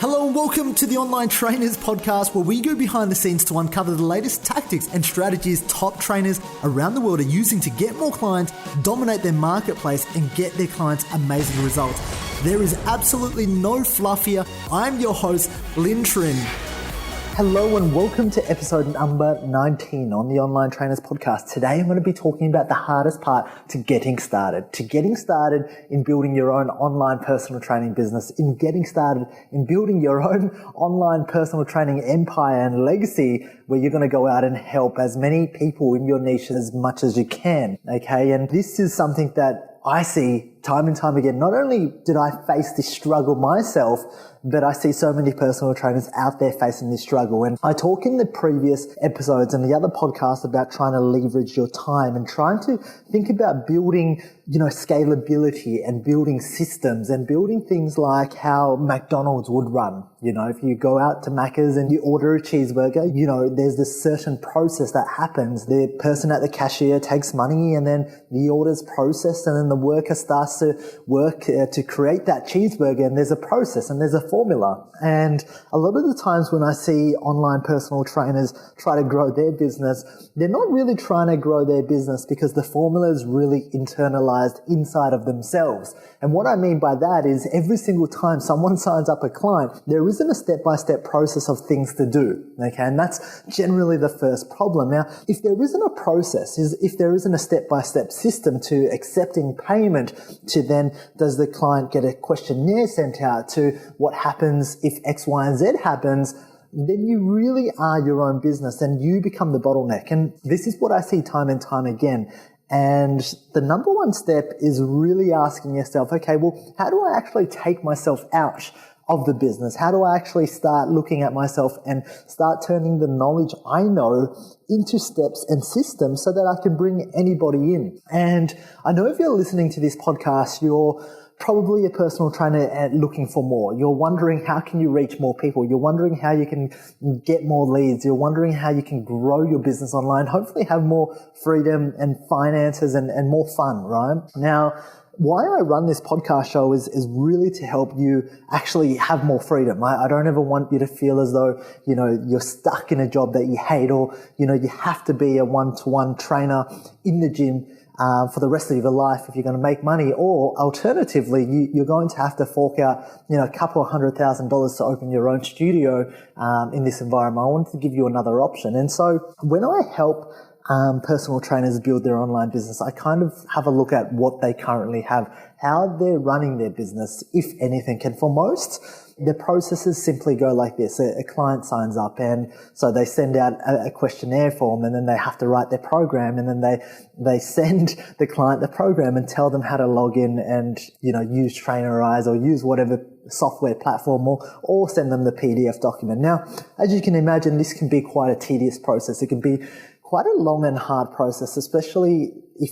Hello and welcome to the Online Trainers Podcast, where we go behind the scenes to uncover the latest tactics and strategies top trainers around the world are using to get more clients, dominate their marketplace, and get their clients amazing results. There is absolutely no fluff here. I'm your host, Lynn Trin. Hello and welcome to episode number 19 on the Online Trainers Podcast. Today I'm going to be talking about the hardest part to getting started in building your own online personal training business, in getting started in building your own online personal training empire and legacy, where you're going to go out and help as many people in your niche as much as you can. Okay. And this is something that I see time and time again. Not only did I face this struggle myself, but I see so many personal trainers out there facing this struggle. And I talk in the previous episodes and the other podcasts about trying to leverage your time and trying to think about building, scalability and building systems and building things like how McDonald's would run. If you go out to Macca's and you order a cheeseburger, there's this certain process that happens. The person at the cashier takes money and then the order's processed and then the worker starts to work to create that cheeseburger, and there's a process and there's a formula. And a lot of the times when I see online personal trainers try to grow their business, they're not really trying to grow their business because the formula is really internalized inside of themselves. And what I mean by that is every single time someone signs up a client, there isn't a step-by-step process of things to do. Okay. And that's generally the first problem. Now, if there isn't a process, if there isn't a step-by-step system to accepting payment, to then does the client get a questionnaire sent out, to what happens if X, Y, and Z happens, then you really are your own business and you become the bottleneck. And this is what I see time and time again. And the number one step is really asking yourself, okay, well, how do I actually take myself out of the business? How do I actually start looking at myself and start turning the knowledge I know into steps and systems so that I can bring anybody in? And I know if you're listening to this podcast, you're probably a personal trainer looking for more. You're wondering how can you reach more people. You're wondering how you can get more leads. You're wondering how you can grow your business online, hopefully have more freedom and finances and more fun, right? Now, why I run this podcast show is really to help you actually have more freedom. I don't ever want you to feel as though, you're stuck in a job that you hate, or, you have to be a one-to-one trainer in the gym for the rest of your life if you're going to make money, or alternatively, you're going to have to fork out, a couple of $100,000 to open your own studio in this environment. I wanted to give you another option. And so when I help personal trainers build their online business, I kind of have a look at what they currently have, how they're running their business, if anything. And for most, the processes simply go like this. A client signs up, and so they send out a questionnaire form, and then they have to write their program, and then they send the client the program and tell them how to log in and, use Trainerize or use whatever software platform, or send them the PDF document. Now, as you can imagine, this can be quite a tedious process. It can be quite a long and hard process, especially if,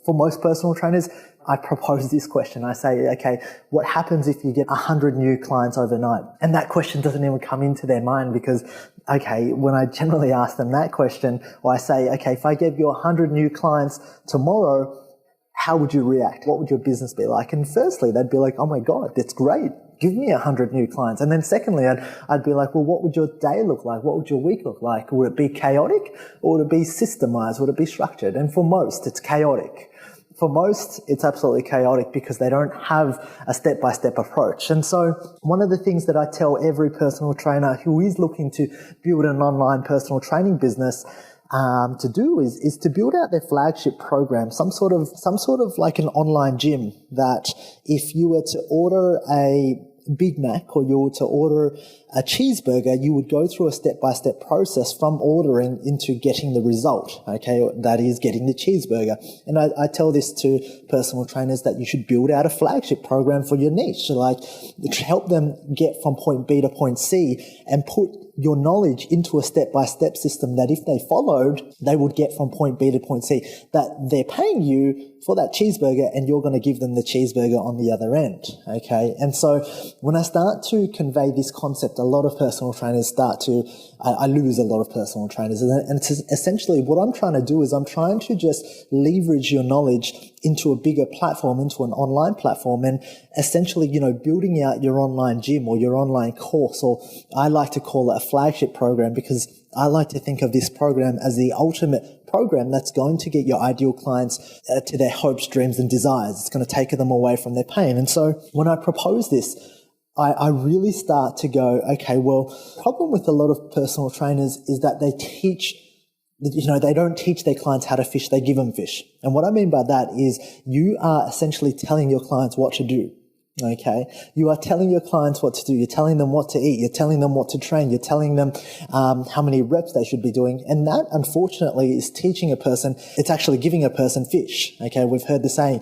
for most personal trainers, I propose this question. I say, okay, what happens if you get 100 new clients overnight? And that question doesn't even come into their mind because, okay, when I generally ask them that question, or I say, okay, if I gave you 100 new clients tomorrow, how would you react? What would your business be like? And firstly, they'd be like, oh my God, that's great. Give me 100 new clients. And then secondly, I'd be like, well, what would your day look like? What would your week look like? Would it be chaotic, or would it be systemized? Would it be structured? And for most, it's chaotic. For most, it's absolutely chaotic because they don't have a step-by-step approach. And so one of the things that I tell every personal trainer who is looking to build an online personal training business to do is to build out their flagship program, some sort of like an online gym that if you were to order a Big Mac or you were to order a cheeseburger, you would go through a step-by-step process from ordering into getting the result, okay? That is getting the cheeseburger. And I tell this to personal trainers that you should build out a flagship program for your niche, like help them get from point B to point C and put your knowledge into a step-by-step system that if they followed, they would get from point B to point C, that they're paying you for that cheeseburger and you're going to give them the cheeseburger on the other end, okay? And so when I start to convey this concept, a lot of personal trainers I lose a lot of personal trainers. And it's essentially what I'm trying to do is I'm trying to just leverage your knowledge into a bigger platform, into an online platform, and essentially, building out your online gym or your online course, or I like to call it a flagship program, because I like to think of this program as the ultimate program that's going to get your ideal clients to their hopes, dreams, and desires. It's going to take them away from their pain. And so when I propose this, I really start to go, okay, well, the problem with a lot of personal trainers is that they don't teach their clients how to fish, they give them fish. And what I mean by that is you are essentially telling your clients what to do. Okay. You are telling your clients what to do. You're telling them what to eat. You're telling them what to train. You're telling them how many reps they should be doing. And that, unfortunately, is teaching a person. It's actually giving a person fish. Okay. We've heard the saying,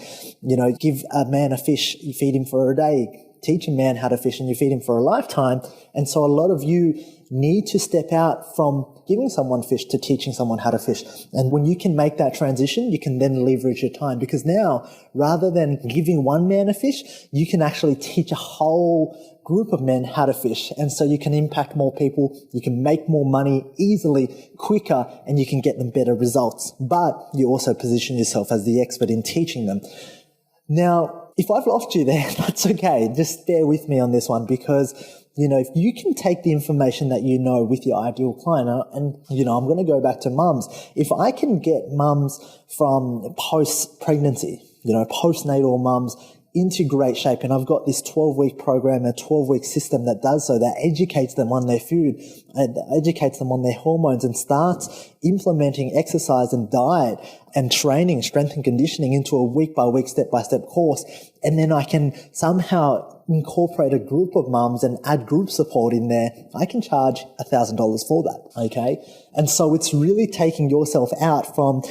give a man a fish, you feed him for a day. Teach a man how to fish and you feed him for a lifetime. And so a lot of you need to step out from giving someone fish to teaching someone how to fish. And when you can make that transition, you can then leverage your time, because now, rather than giving one man a fish, you can actually teach a whole group of men how to fish. And so you can impact more people, you can make more money easily, quicker, and you can get them better results. But you also position yourself as the expert in teaching them. Now, if I've lost you there, that's okay. Just bear with me on this one, because if you can take the information that you know with your ideal client, and I'm going to go back to mums. If I can get mums from post-pregnancy, postnatal mums into great shape, and I've got this 12-week program, a 12-week system that does so, that educates them on their food, educates them on their hormones, and starts implementing exercise and diet and training, strength and conditioning into a week-by-week, step-by-step course. And then I can somehow incorporate a group of mums and add group support in there. I can charge $1,000 for that. Okay. And so it's really taking yourself out from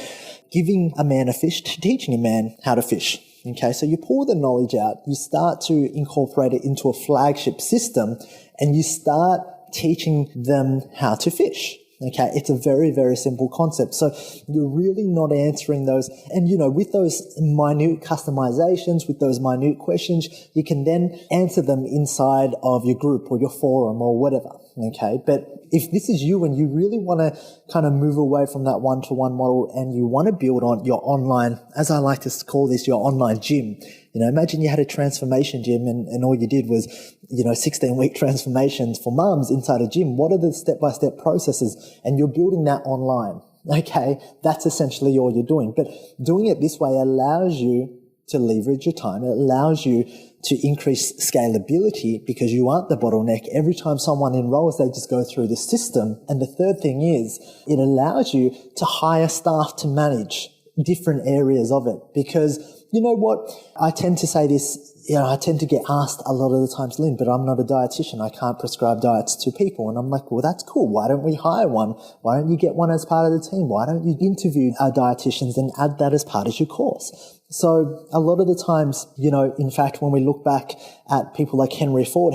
giving a man a fish to teaching a man how to fish. Okay. So you pull the knowledge out, you start to incorporate it into a flagship system, and you start teaching them how to fish. Okay, it's a very, very simple concept. So you're really not answering those. And, with those minute customizations, with those minute questions, you can then answer them inside of your group or your forum or whatever. Okay, but if this is you and you really want to kind of move away from that one-to-one model and you want to build on your online, as I like to call this, your online gym. Imagine you had a transformation gym and all you did was, 16-week transformations for mums inside a gym. What are the step-by-step processes? And you're building that online. Okay, that's essentially all you're doing. But doing it this way allows you to leverage your time. It allows you to increase scalability, because you aren't the bottleneck. Every time someone enrolls, they just go through the system. And the third thing is it allows you to hire staff to manage different areas of it. Because you know what? I tend to say this, I tend to get asked a lot of the times, Lynn, but I'm not a dietitian. I can't prescribe diets to people. And I'm like, well, that's cool. Why don't we hire one? Why don't you get one as part of the team? Why don't you interview our dietitians and add that as part of your course? So a lot of the times, in fact, when we look back at people like Henry Ford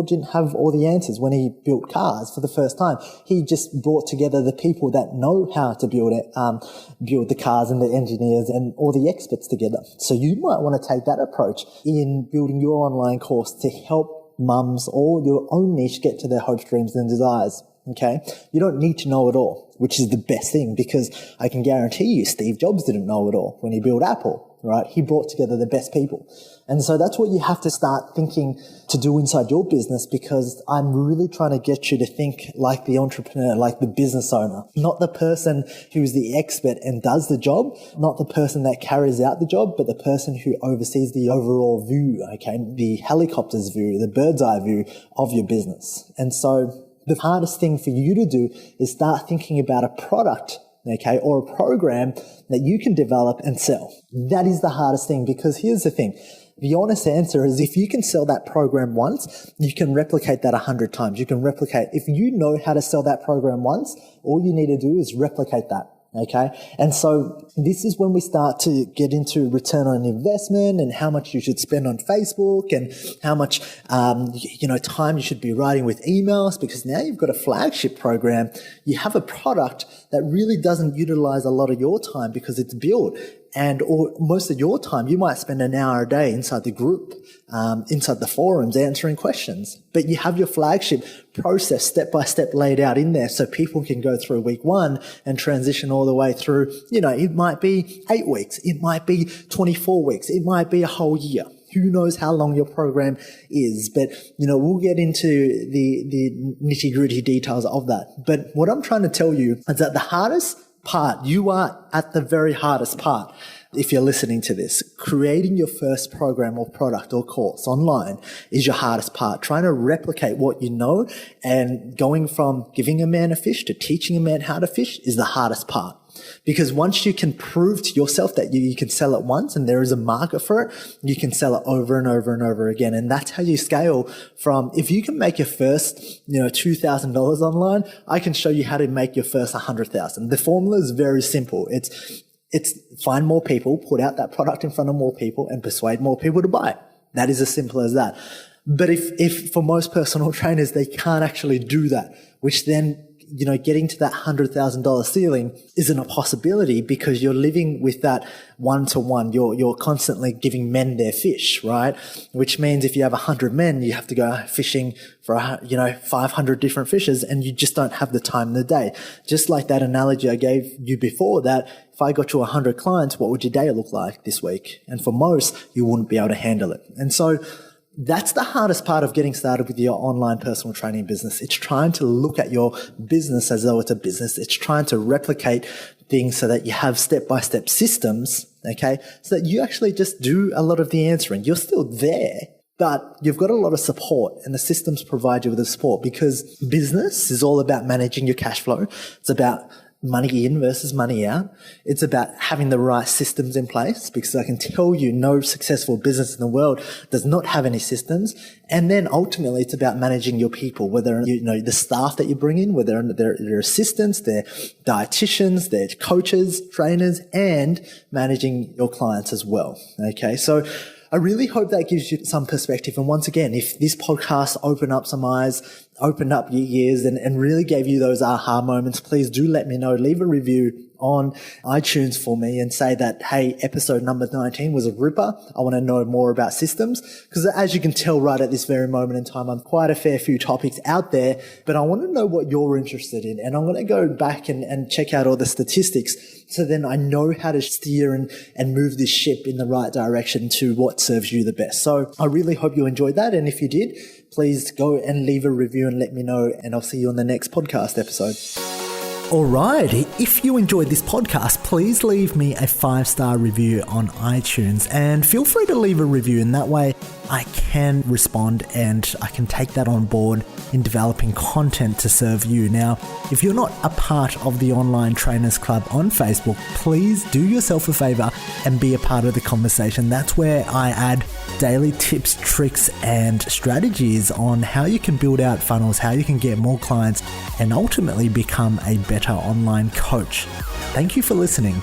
didn't have all the answers when he built cars for the first time. He just brought together the people that know how to build the cars, and the engineers and all the experts together. So you might want to take that approach in building your online course to help mums or your own niche get to their hopes, dreams, and desires. Okay. You don't need to know it all, which is the best thing, because I can guarantee you Steve Jobs didn't know it all when he built Apple, right? He brought together the best people. And so that's what you have to start thinking to do inside your business, because I'm really trying to get you to think like the entrepreneur, like the business owner, not the person who's the expert and does the job, not the person that carries out the job, but the person who oversees the overall view, okay? The helicopter's view, the bird's eye view of your business. And so the hardest thing for you to do is start thinking about a product, okay, or a program that you can develop and sell. That is the hardest thing, because here's the thing. The honest answer is, if you can sell that program once, you can replicate that 100 times. You can replicate. If you know how to sell that program once, all you need to do is replicate that. Okay. And so this is when we start to get into return on investment and how much you should spend on Facebook and how much, time you should be writing with emails, because now you've got a flagship program. You have a product that really doesn't utilize a lot of your time because it's built. or most of your time, you might spend an hour a day inside the group, inside the forums, answering questions. But you have your flagship process step by step laid out in there so people can go through week 1 and transition all the way through. It might be 8 weeks. It might be 24 weeks. It might be a whole year. Who knows how long your program is, but we'll get into the nitty-gritty details of that. But what I'm trying to tell you is that the hardest part, you are at the very hardest part. If you're listening to this, creating your first program or product or course online is your hardest part. Trying to replicate what you know and going from giving a man a fish to teaching a man how to fish is the hardest part. Because once you can prove to yourself that you can sell it once and there is a market for it, you can sell it over and over and over again. And that's how you scale from, if you can make your first, $2,000 online, I can show you how to make your first 100,000. The formula is very simple. It's find more people, put out that product in front of more people and persuade more people to buy it. That is as simple as that. But if for most personal trainers, they can't actually do that, which then getting to that $100,000 ceiling isn't a possibility because you're living with that one-to-one. You're constantly giving men their fish, right? Which means if you have 100 men, you have to go fishing for 500 different fishes, and you just don't have the time in the day. Just like that analogy I gave you before, that if I got you 100 clients, what would your day look like this week? And for most, you wouldn't be able to handle it. And so that's the hardest part of getting started with your online personal training business. It's trying to look at your business as though it's a business. It's trying to replicate things so that you have step-by-step systems, okay, so that you actually just do a lot of the answering. You're still there, but you've got a lot of support, and the systems provide you with the support, because business is all about managing your cash flow. It's about money in versus money out. It's about having the right systems in place, because I can tell you no successful business in the world does not have any systems. And then ultimately it's about managing your people, whether the staff that you bring in, whether they're assistants, they're dietitians, they're coaches, trainers, and managing your clients as well. Okay. So I really hope that gives you some perspective. And once again, if this podcast opened up some eyes, opened up your ears and really gave you those aha moments, please do let me know. Leave a review on iTunes for me and say that, hey, episode number 19 was a ripper. I want to know more about systems, because as you can tell right at this very moment in time, I'm quite a fair few topics out there, but I want to know what you're interested in. And I'm going to go back and check out all the statistics, so then I know how to steer and move this ship in the right direction to what serves you the best. So I really hope you enjoyed that. And if you did, please go and leave a review and let me know. And I'll see you on the next podcast episode. All right. If you enjoyed this podcast, please leave me a 5-star review on iTunes, and feel free to leave a review. And that way I can respond and I can take that on board in developing content to serve you. Now, if you're not a part of the Online Trainers Club on Facebook, please do yourself a favor and be a part of the conversation. That's where I add daily tips, tricks, and strategies on how you can build out funnels, how you can get more clients, and ultimately become a better online coach. Thank you for listening.